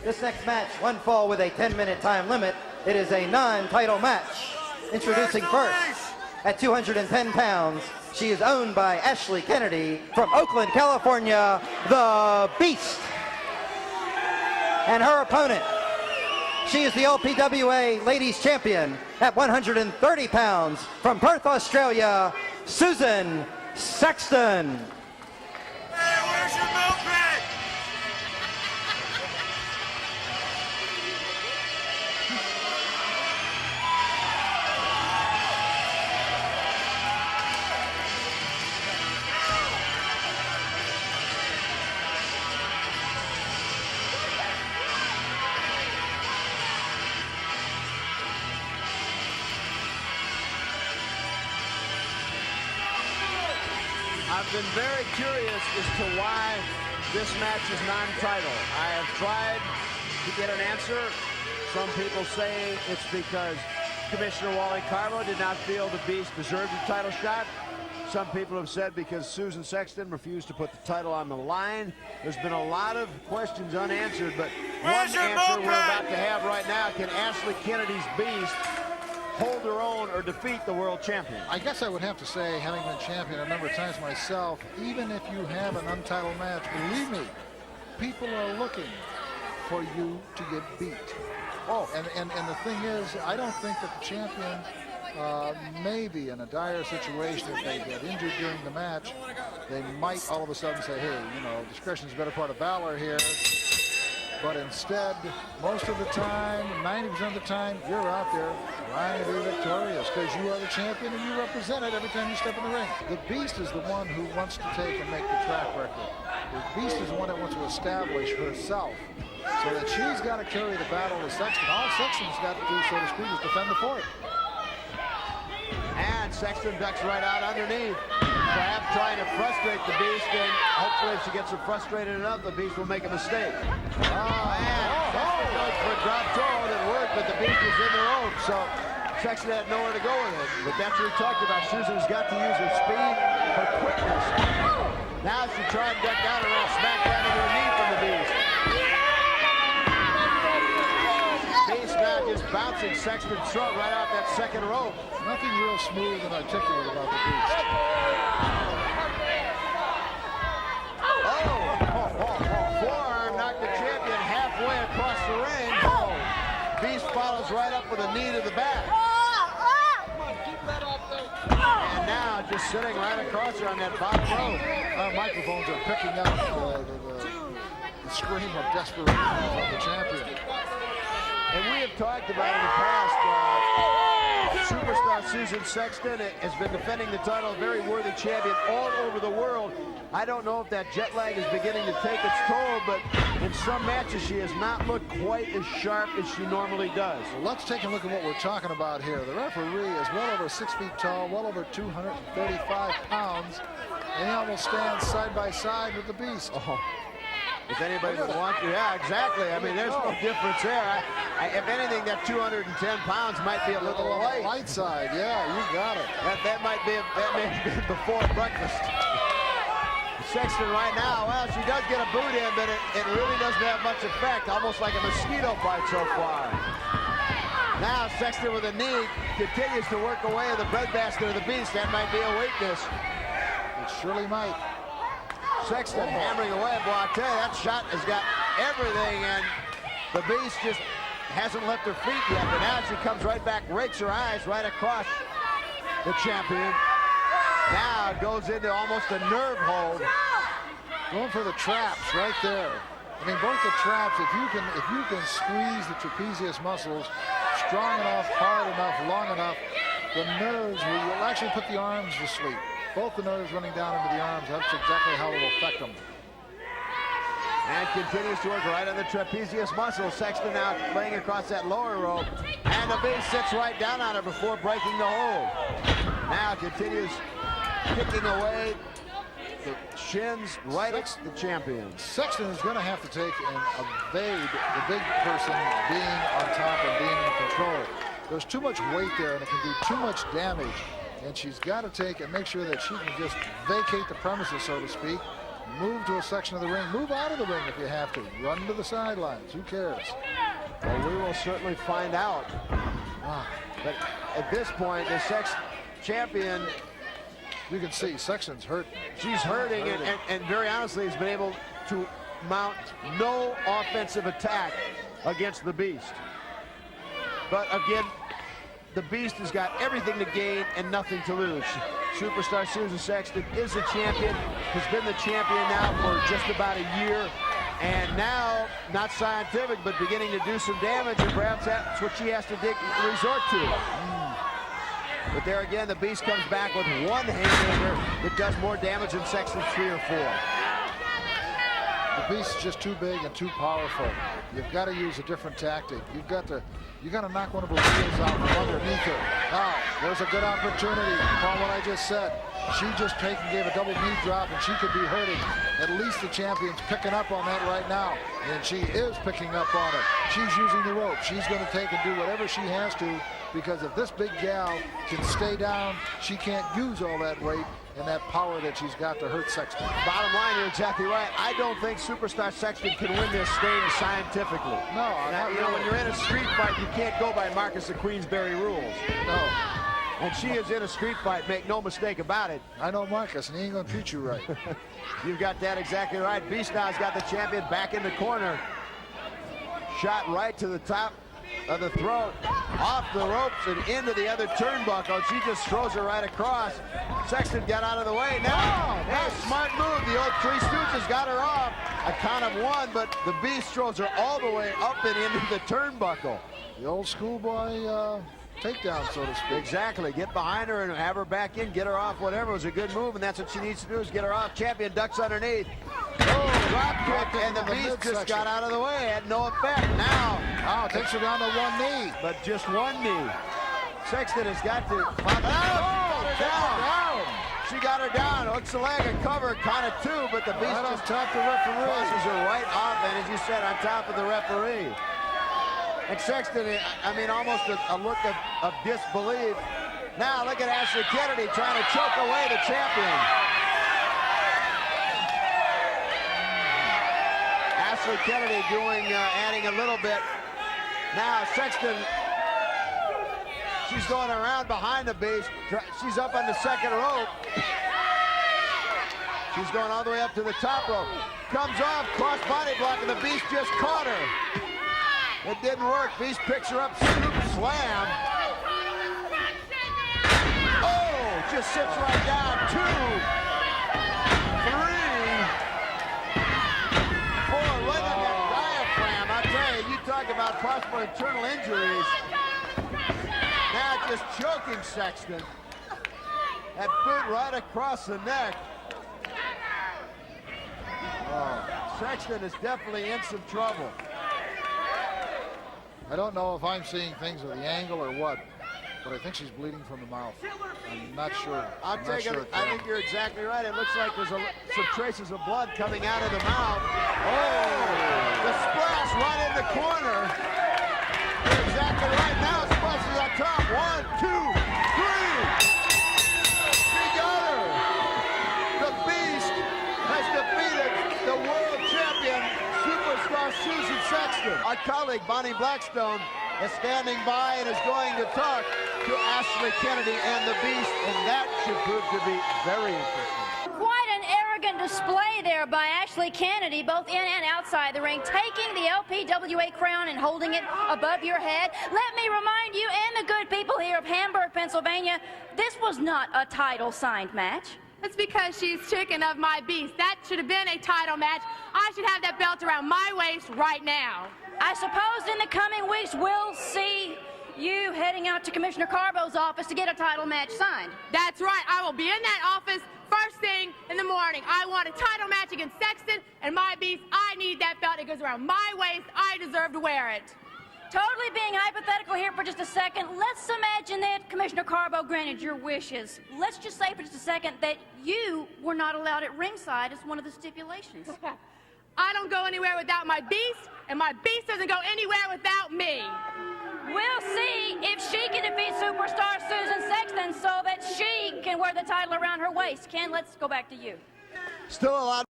This next match, one fall with a 10-minute time limit. It is a non-title match. Introducing first, at 210 pounds, she is owned by Ashley Kennedy from Oakland, California, the Beast. And her opponent, she is the LPWA Ladies Champion at 130 pounds from Perth, Australia, Suzan Sexton. Hey, where's your milk bag? I've been very curious as to why this match is non-title. I have tried to get an answer. Some people say it's because Commissioner Wally Carbo did not feel the Beast deserved a title shot. Some people have said because Suzan Sexton refused to put the title on the line. There's been a lot of questions unanswered, but one answer we're about to have right now: can Ashley Kennedy's Beast hold her own or defeat the world champion? I guess I would have to say, having been champion a number of times myself, even if you have an untitled match, believe me, people are looking for you to get beat. Oh, and the thing is, I don't think that the champion may be in a dire situation. If they get injured during the match, they might all of a sudden say, hey, you know, discretion is a better part of valor here. But instead, most of the time, 90% of the time, you're out there trying to be victorious because you are the champion and you represent it every time you step in the ring. The Beast is the one who wants to take and make the track record. The Beast is the one that wants to establish herself so that she's got to carry the battle with Sexton. All Sexton's got to do, so to speak, is defend the fort. And Sexton ducks right out underneath, perhaps trying to frustrate the Beast, and hopefully if she gets her frustrated enough, the Beast will make a mistake. Sexton goes for a drop toe, and it worked, but the Beast was in the rope, so Sexton had nowhere to go with it. But that's what we talked about. Suzan's got to use her speed, her quickness. Now she tried to duck out and ran smack down into her knee from the Beast. Beast now just bouncing Sexton's throat right out that second rope. Nothing real smooth and articulate about the Beast. Forearm knocked the champion halfway across the ring. Beast follows right up with a knee to the back. And now just sitting right across her on that bottom rope. Our microphones are picking up the scream of desperation of the champion. And we have talked about in the past, superstar Suzan Sexton has been defending the title, a very worthy champion all over the world. I don't know if that jet lag is beginning to take its toll, but in some matches she has not looked quite as sharp as she normally does. Well, let's take a look at what we're talking about here. The referee is well over 6 feet tall, well over 235 pounds, and he almost stands side by side with the Beast. If anybody would want to, yeah, exactly. I mean, there's no difference there. If anything, that 210 pounds might be a little light. Light side, yeah, you got it. That may be before breakfast. Sexton right now, well, she does get a boot in, but it really doesn't have much effect, almost like a mosquito bite so far. Now Sexton with a knee continues to work away at the breadbasket of the Beast. That might be a weakness. It surely might. Sexton hammering away. Boy, I tell you, that shot has got everything, and the Beast just hasn't left her feet yet. But now she comes right back, rakes her eyes right across the champion. Now it goes into almost a nerve hold. Going for the traps right there. I mean, both the traps, if you can squeeze the trapezius muscles strong enough, hard enough, long enough, the nerves will actually put the arms to sleep. Both the nerves running down into the arms, that's exactly how it will affect them. And continues to work right on the trapezius muscle. Sexton now laying across that lower rope. And the Beast sits right down on her before breaking the hold. Now continues kicking away the shins right at the champion. Sexton is going to have to take and evade the big person being on top and being in control. There's too much weight there and it can do too much damage. And she's got to take and make sure that she can just vacate the premises, so to speak, Move to a section of the ring. Move out of the ring if you have to. Run to the sidelines. Who cares? Well, we will certainly find out. But at this point, the Sexton champion, you can see Sexton's hurt. She's hurting, and very honestly has been able to mount no offensive attack against the Beast. But again, the Beast has got everything to gain and nothing to lose. Superstar Suzan Sexton is the champion, has been the champion now for just about a year, and now, not scientific, but beginning to do some damage, and perhaps that's what she has to resort to. But there again, the Beast comes back with one haymaker that does more damage than Sexton's 3 or 4. The Beast is just too big and too powerful. You've got to use a different tactic. You got to knock one of her heels out from underneath her. Now, there's a good opportunity from what I just said. She just gave a double knee drop, and she could be hurting. At least the champion's picking up on that right now, and she is picking up on it. She's using the rope. She's going to take and do whatever she has to, because if this big gal can stay down, she can't use all that weight and that power that she's got to hurt Sexton. Bottom line, you're exactly right. I don't think Superstar Sexton can win this thing scientifically. No, now, you know, when you're in a street fight, you can't go by Marcus of Queensberry rules. No. And she is in a street fight, make no mistake about it. I know Marcus, and he ain't gonna treat you right. You've got that exactly right. Beast now's got the champion back in the corner. Shot right to the top of the throat, off the ropes and into the other turnbuckle. She just throws her right across. Sexton got out of the way. Now, hey, smart move. The old Three Stooges got her off. A count of 1, but the Beast throws her all the way up and into the turnbuckle. The old schoolboy takedown, so to speak. Exactly. Get behind her and have her back in, get her off, whatever. It was a good move, and that's what she needs to do, is get her off. Champion ducks underneath. Oh, drop kick, and the Beast just got out of the way. Had no effect. Now, takes her down to one knee. But just one knee. Sexton has got to... down. She got her down. Hooks the leg and cover, kind of 2, but the Beast right just on top of the referee. crosses her right off, and as you said, on top of the referee. And Sexton, I mean, almost a look of disbelief. Now look at Ashley Kennedy trying to choke away the champion. Ashley Kennedy adding a little bit. Now Sexton, she's going around behind the Beast. She's up on the second rope. She's going all the way up to the top rope. Comes off, cross body block, and the Beast just caught her. It didn't work. Beast picks her up, scoop, slam. Oh, just sits right down. 2, 3, 4. Look at that diaphragm. I tell you, you talk about possible internal injuries. Now just choking Sexton. That boot right across the neck. Oh, Sexton is definitely in some trouble. I don't know if I'm seeing things with the angle or what, but I think she's bleeding from the mouth. I'm not sure. I think you're exactly right. It looks like there's some traces of blood coming out of the mouth. Oh, the splash right in the corner. You're exactly right. Now splash is on top. 1, 2, 3. She got her. The Beast has defeated the world champion, Superstar Suzan Sexton. Our colleague Bonnie Blackstone is standing by and is going to talk to Ashley Kennedy and the Beast, and that should prove to be very interesting. Quite an arrogant display there by Ashley Kennedy, both in and outside the ring, taking the LPWA crown and holding it above your head. Let me remind you and the good people here of Hamburg, Pennsylvania, this was not a title signed match. That's because she's chicken of my Beast. That should have been a title match. I should have that belt around my waist right now. I suppose in the coming weeks we'll see you heading out to Commissioner Carbo's office to get a title match signed. That's right. I will be in that office first thing in the morning. I want a title match against Sexton and my Beast. I need that belt. It goes around my waist. I deserve to wear it. Totally being hypothetical here for just a second, let's imagine that Commissioner Carbo granted your wishes. Let's just say for just a second that you were not allowed at ringside as one of the stipulations. I don't go anywhere without my Beast, and my Beast doesn't go anywhere without me. We'll see if she can defeat Superstar Suzan Sexton so that she can wear the title around her waist. Ken, let's go back to you. Still a lot